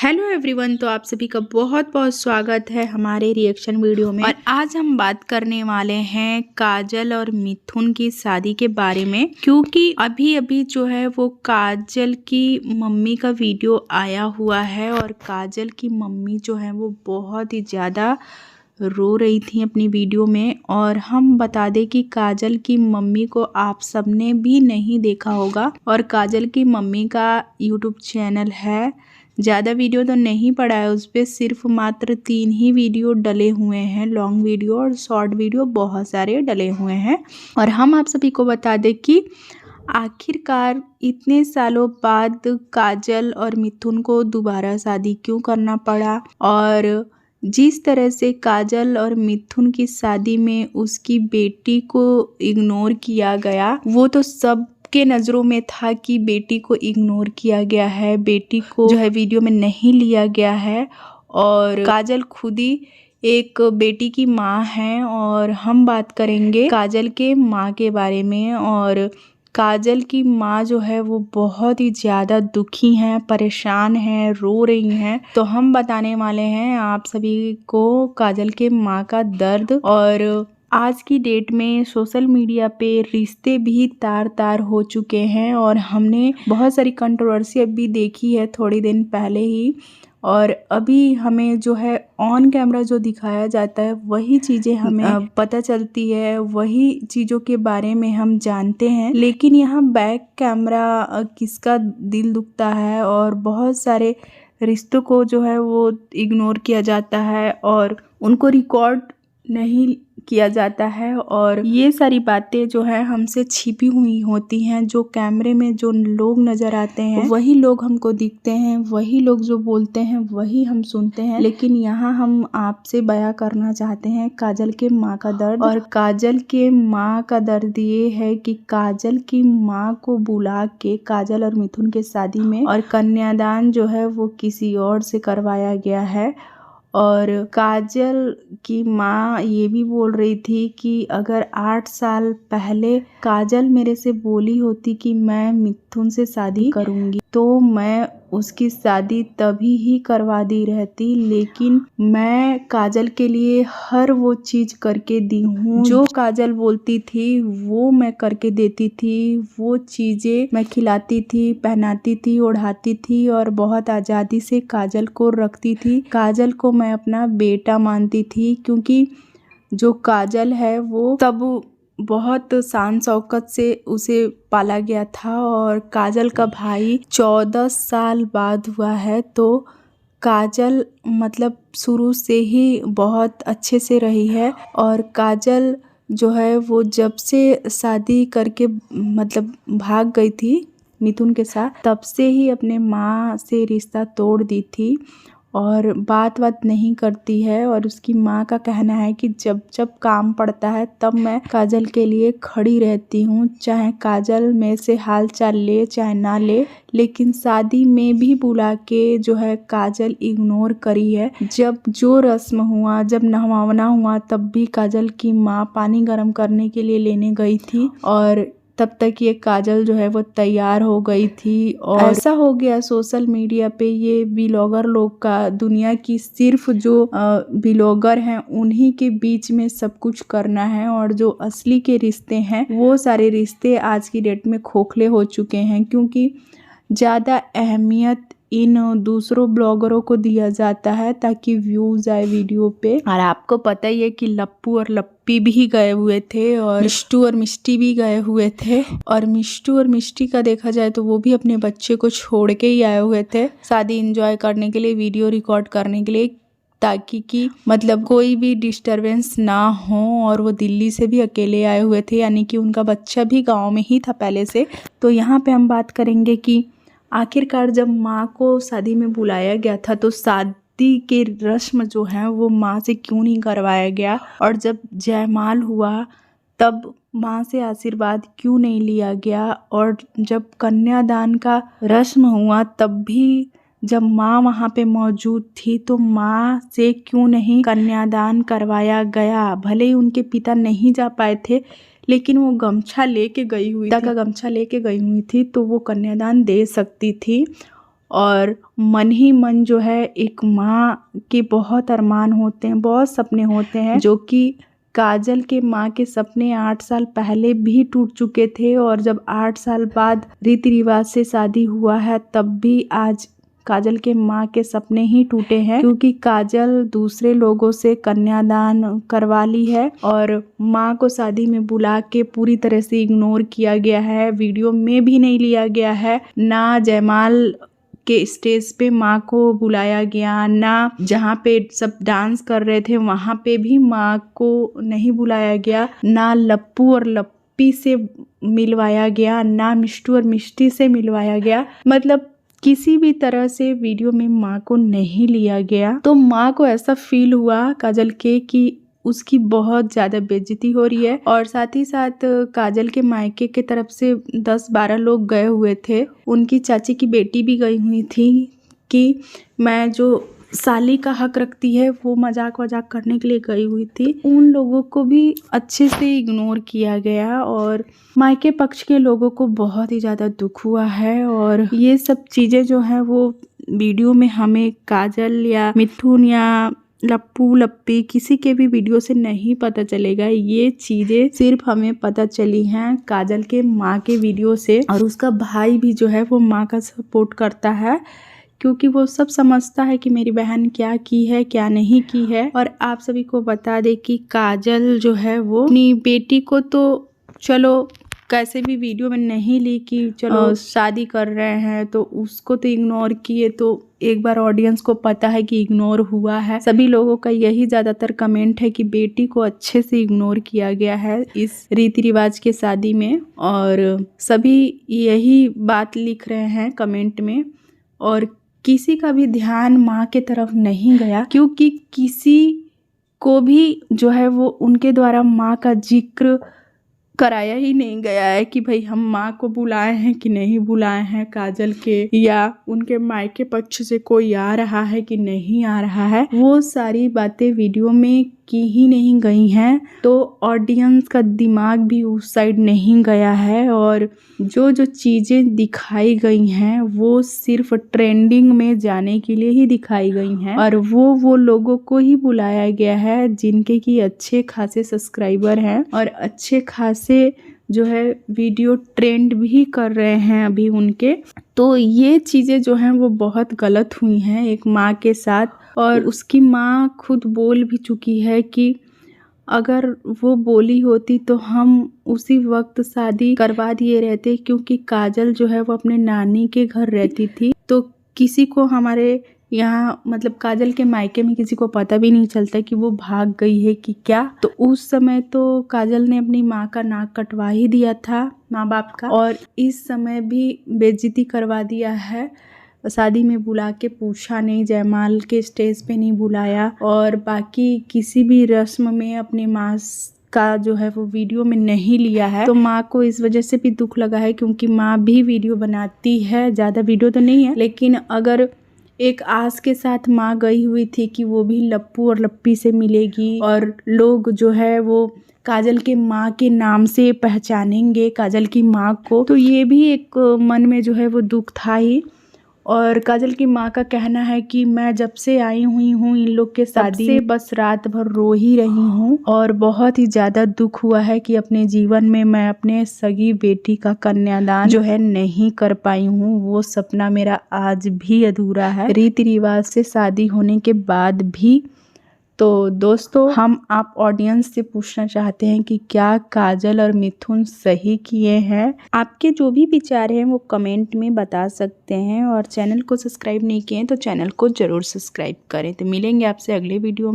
Hello everyone. तो आप सभी का बहुत बहुत स्वागत है हमारे रिएक्शन वीडियो में। और आज हम बात करने वाले हैं काजल और मिथुन की शादी के बारे में, क्योंकि अभी अभी जो है वो काजल की मम्मी का वीडियो आया हुआ है और काजल की मम्मी जो है वो बहुत ही ज़्यादा रो रही थी अपनी वीडियो में। और हम बता दें कि काजल की मम्मी को आप सबने भी नहीं देखा होगा, और काजल की मम्मी का यूट्यूब चैनल है। ज़्यादा वीडियो तो नहीं पड़ा है उस पर, सिर्फ मात्र 3 ही वीडियो डले हुए हैं, लॉन्ग वीडियो और शॉर्ट वीडियो बहुत सारे डले हुए हैं। और हम आप सभी को बता दें कि आखिरकार इतने सालों बाद काजल और मिथुन को दोबारा शादी क्यों करना पड़ा, और जिस तरह से काजल और मिथुन की शादी में उसकी बेटी को इग्नोर किया गया, वो तो सब के नज़रों में था कि बेटी को इग्नोर किया गया है, बेटी को जो है वीडियो में नहीं लिया गया है। और काजल खुद ही एक बेटी की माँ है, और हम बात करेंगे काजल के माँ के बारे में। और काजल की माँ जो है वो बहुत ही ज़्यादा दुखी हैं, परेशान हैं, रो रही हैं। तो हम बताने वाले हैं आप सभी को काजल के माँ का दर्द। और आज की डेट में सोशल मीडिया पे रिश्ते भी तार तार हो चुके हैं, और हमने बहुत सारी कंट्रोवर्सी अभी देखी है थोड़ी दिन पहले ही। और अभी हमें जो है ऑन कैमरा जो दिखाया जाता है वही चीज़ें हमें पता चलती है, वही चीज़ों के बारे में हम जानते हैं। लेकिन यहाँ बैक कैमरा किसका दिल दुखता है, और बहुत सारे रिश्तों को जो है वो इग्नोर किया जाता है और उनको रिकॉर्ड नहीं किया जाता है। और ये सारी बातें जो है हमसे छिपी हुई होती हैं। जो कैमरे में जो लोग नज़र आते हैं वही लोग हमको दिखते हैं, वही लोग जो बोलते हैं वही हम सुनते हैं। लेकिन यहाँ हम आपसे बयां करना चाहते हैं काजल के माँ का दर्द। और काजल के माँ का दर्द ये है कि काजल की माँ को बुला के काजल और मिथुन के शादी में और कन्यादान जो है वो किसी और से करवाया गया है। और काजल की माँ ये भी बोल रही थी कि अगर 8 साल पहले काजल मेरे से बोली होती कि मैं मिथुन से शादी करूँगी तो मैं उसकी शादी तभी ही करवा दी रहती। लेकिन मैं काजल के लिए हर वो चीज़ करके दी हूँ जो काजल बोलती थी, वो मैं करके देती थी। वो चीज़ें मैं खिलाती थी, पहनाती थी, ओढ़ाती थी, और बहुत आज़ादी से काजल को रखती थी। काजल को मैं अपना बेटा मानती थी, क्योंकि जो काजल है वो तब बहुत शान शौकत से उसे पाला गया था। और काजल का भाई 14 साल बाद हुआ है, तो काजल मतलब शुरू से ही बहुत अच्छे से रही है। और काजल जो है वो जब से शादी करके मतलब भाग गई थी मिथुन के साथ, तब से ही अपने माँ से रिश्ता तोड़ दी थी और बात नहीं करती है। और उसकी माँ का कहना है कि जब जब काम पड़ता है तब मैं काजल के लिए खड़ी रहती हूँ, चाहे काजल में से हाल चाल ले चाहे ना ले। लेकिन शादी में भी बुला के जो है काजल इग्नोर करी है। जब जो रस्म हुआ, जब नहवाना हुआ, तब भी काजल की माँ पानी गर्म करने के लिए लेने गई थी, और तब तक ये काजल जो है वो तैयार हो गई थी। और ऐसा हो गया सोशल मीडिया पे ये व्लॉगर लोग का, दुनिया की सिर्फ जो व्लॉगर हैं उन्हीं के बीच में सब कुछ करना है। और जो असली के रिश्ते हैं वो सारे रिश्ते आज की डेट में खोखले हो चुके हैं, क्योंकि ज़्यादा अहमियत इन दूसरों ब्लॉगरों को दिया जाता है ताकि व्यूज आए वीडियो पे। और आपको पता ही है कि लप्पू और लप्पी भी गए हुए थे, और मिष्टू और मिष्टी भी गए हुए थे। और मिष्टू और मिष्टी का देखा जाए तो वो भी अपने बच्चे को छोड़ के ही आए हुए थे शादी एंजॉय करने के लिए, वीडियो रिकॉर्ड करने के लिए, ताकि कि मतलब कोई भी डिस्टरबेंस ना हो। और वो दिल्ली से भी अकेले आए हुए थे, यानी कि उनका बच्चा भी गाँव में ही था पहले से। तो यहाँ पे हम बात करेंगे कि आखिरकार जब माँ को शादी में बुलाया गया था तो शादी के रस्म जो है वो माँ से क्यों नहीं करवाया गया, और जब जयमाल हुआ तब माँ से आशीर्वाद क्यों नहीं लिया गया, और जब कन्यादान का रस्म हुआ तब भी जब माँ वहाँ पे मौजूद थी तो माँ से क्यों नहीं कन्यादान करवाया गया। भले ही उनके पिता नहीं जा पाए थे, लेकिन वो गमछा लेके गई हुई, पिता का गमछा लेके गई हुई थी, तो वो कन्यादान दे सकती थी। और मन ही मन जो है एक माँ के बहुत अरमान होते हैं, बहुत सपने होते हैं, जो कि काजल के माँ के सपने 8 साल पहले भी टूट चुके थे। और जब 8 साल बाद रीति रिवाज से शादी हुआ है तब भी आज काजल के माँ के सपने ही टूटे हैं, क्योंकि काजल दूसरे लोगों से कन्यादान करवा ली है और माँ को शादी में बुला के पूरी तरह से इग्नोर किया गया है। वीडियो में भी नहीं लिया गया है, ना जयमाल के स्टेज पे माँ को बुलाया गया, ना जहाँ पे सब डांस कर रहे थे वहाँ पे भी माँ को नहीं बुलाया गया, ना लप्पू और लप्पी से मिलवाया गया, ना मिष्टू और मिष्टी से मिलवाया गया। मतलब किसी भी तरह से वीडियो में माँ को नहीं लिया गया। तो माँ को ऐसा फील हुआ काजल के कि उसकी बहुत ज़्यादा बेइज्जती हो रही है। और साथ ही साथ काजल के मायके के तरफ से 10-12 लोग गए हुए थे। उनकी चाची की बेटी भी गई हुई थी कि मैं जो साली का हक रखती है वो मजाक वजाक करने के लिए गई हुई थी। उन लोगों को भी अच्छे से इग्नोर किया गया और मायके पक्ष के लोगों को बहुत ही ज़्यादा दुख हुआ है। और ये सब चीज़ें जो है वो वीडियो में हमें काजल या मिथुन या लप्पू लप्पी किसी के भी वीडियो से नहीं पता चलेगा। ये चीज़ें सिर्फ हमें पता चली हैं काजल के माँ के वीडियो से। और उसका भाई भी जो है वो माँ का सपोर्ट करता है, क्योंकि वो सब समझता है कि मेरी बहन क्या की है क्या नहीं की है। और आप सभी को बता दें कि काजल जो है वो अपनी बेटी को तो चलो कैसे भी वीडियो में नहीं ली कि चलो शादी कर रहे हैं, तो उसको तो इग्नोर किए। तो एक बार ऑडियंस को पता है कि इग्नोर हुआ है। सभी लोगों का यही ज़्यादातर कमेंट है कि बेटी को अच्छे से इग्नोर किया गया है इस रीति रिवाज के शादी में। और सभी यही बात लिख रहे हैं कमेंट में। और किसी का भी ध्यान माँ के तरफ नहीं गया, क्योंकि किसी को भी जो है वो उनके द्वारा माँ का जिक्र कराया ही नहीं गया है कि भाई हम माँ को बुलाए हैं कि नहीं बुलाए हैं काजल के, या उनके मायके पक्ष से कोई आ रहा है कि नहीं आ रहा है। वो सारी बातें वीडियो में की ही नहीं गई हैं। तो ऑडियंस का दिमाग भी उस साइड नहीं गया है। और जो जो चीज़ें दिखाई गई हैं वो सिर्फ ट्रेंडिंग में जाने के लिए ही दिखाई गई हैं। और वो लोगों को ही बुलाया गया है जिनके की अच्छे खासे सब्सक्राइबर हैं और अच्छे खासे जो है वीडियो ट्रेंड भी कर रहे हैं अभी उनके। तो ये चीज़ें जो हैं वो बहुत गलत हुई हैं एक माँ के साथ। और उसकी माँ खुद बोल भी चुकी है कि अगर वो बोली होती तो हम उसी वक्त शादी करवा दिए रहते, क्योंकि काजल जो है वो अपने नानी के घर रहती थी। तो किसी को हमारे यहाँ मतलब काजल के मायके में किसी को पता भी नहीं चलता कि वो भाग गई है कि क्या। तो उस समय तो काजल ने अपनी माँ का नाक कटवा ही दिया था माँ बाप का, और इस समय भी बेइज्जती करवा दिया है। शादी में बुला के पूछा नहीं, जयमाल के स्टेज पे नहीं बुलाया, और बाकी किसी भी रस्म में अपनी माँ का जो है वो वीडियो में नहीं लिया है। तो माँ को इस वजह से भी दुख लगा है, क्योंकि माँ भी वीडियो बनाती है, ज़्यादा वीडियो तो नहीं है लेकिन अगर एक आस के साथ माँ गई हुई थी कि वो भी लप्पू और लप्पी से मिलेगी और लोग जो है वो काजल के माँ के नाम से पहचानेंगे काजल की माँ को। तो ये भी एक मन में जो है वो दुख था ही। और काजल की माँ का कहना है कि मैं जब से आई हुई हूँ इन लोग के शादी से बस रात भर रो ही रही हूँ, और बहुत ही ज़्यादा दुख हुआ है कि अपने जीवन में मैं अपने सगी बेटी का कन्यादान जो है नहीं कर पाई हूँ। वो सपना मेरा आज भी अधूरा है रीति रिवाज से शादी होने के बाद भी। तो दोस्तों हम आप ऑडियंस से पूछना चाहते हैं कि क्या काजल और मिथुन सही किए हैं? आपके जो भी विचार हैं वो कमेंट में बता सकते हैं। और चैनल को सब्सक्राइब नहीं किए तो चैनल को ज़रूर सब्सक्राइब करें। तो मिलेंगे आपसे अगले वीडियो में।